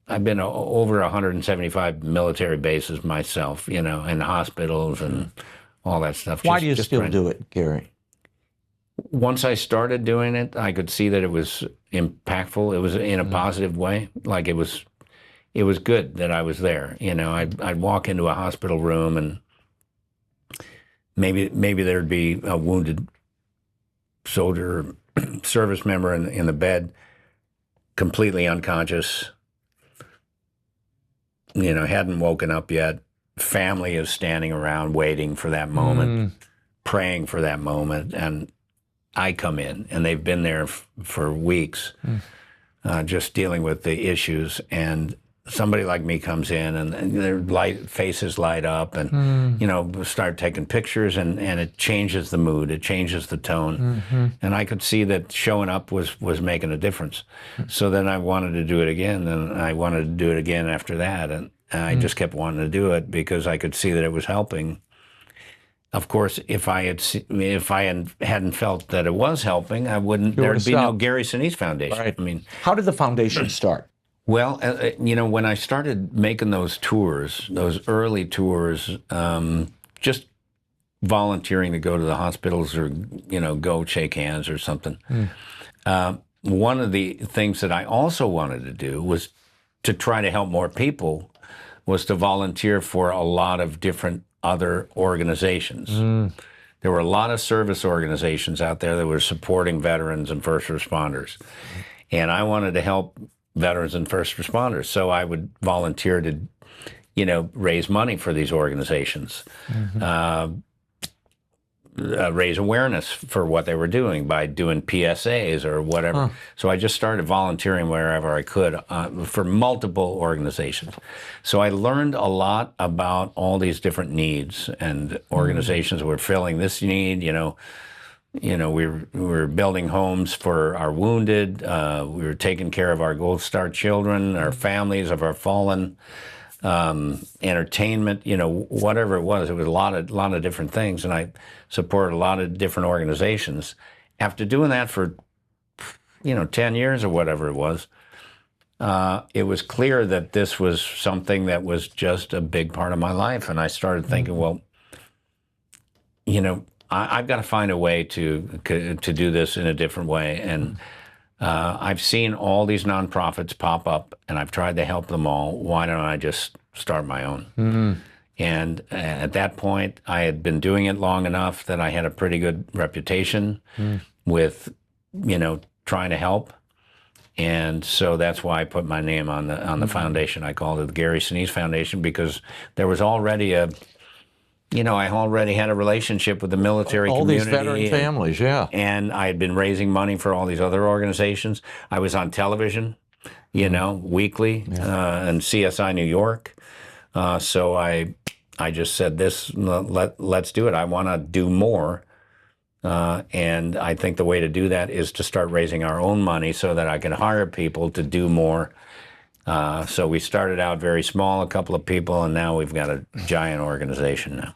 I've been over 175 military bases myself, you know, and hospitals and all that stuff. Why do you still do it, Gary? Once I started doing it, I could see that it was impactful. It was in a positive way. Like it was good that I was there. You know, I'd walk into a hospital room and maybe there'd be a wounded soldier, service member in the bed, completely unconscious, you know, hadn't woken up yet. Family is standing around waiting for that moment, praying for that moment. And I come in, and they've been there for weeks, just dealing with the issues. And somebody like me comes in, and their faces light up, and you know, start taking pictures, and it changes the mood, it changes the tone, and I could see that showing up was making a difference. So then I wanted to do it again, and I wanted to do it again after that, and I just kept wanting to do it because I could see that it was helping. Of course, if I hadn't felt that it was helping, there'd be no Gary Sinise Foundation. Right. I mean, how did the foundation start? Well, you know, when I started making those tours, those early tours, just volunteering to go to the hospitals or, you know, go shake hands or something. One of the things that I also wanted to do was to try to help more people, was to volunteer for a lot of different other organizations. There were a lot of service organizations out there that were supporting veterans and first responders. And I wanted to help veterans and first responders. So I would volunteer to, you know, raise money for these organizations, raise awareness for what they were doing by doing PSAs or whatever. So I just started volunteering wherever I could for multiple organizations. So I learned a lot about all these different needs, and organizations were filling this need, you know, we were building homes for our wounded. We were taking care of our Gold Star children, our families of our fallen, entertainment, you know, whatever it was. It was a lot of different things, and I supported a lot of different organizations. After doing that for, you know, 10 years or whatever it was clear that this was something that was just a big part of my life, and I started thinking, well, you know, I've got to find a way to do this in a different way. And I've seen all these nonprofits pop up, and I've tried to help them all. Why don't I just start my own? And at that point, I had been doing it long enough that I had a pretty good reputation with, you know, trying to help. And so that's why I put my name on the foundation. I called it the Gary Sinise Foundation, because there was already you know, I already had a relationship with the military community. All these veteran families, yeah. And I had been raising money for all these other organizations. I was on television, you know, weekly, and CSI New York. So I just said, let's do it. I want to do more. And I think the way to do that is to start raising our own money so that I can hire people to do more. So we started out very small, a couple of people, and now we've got a giant organization now.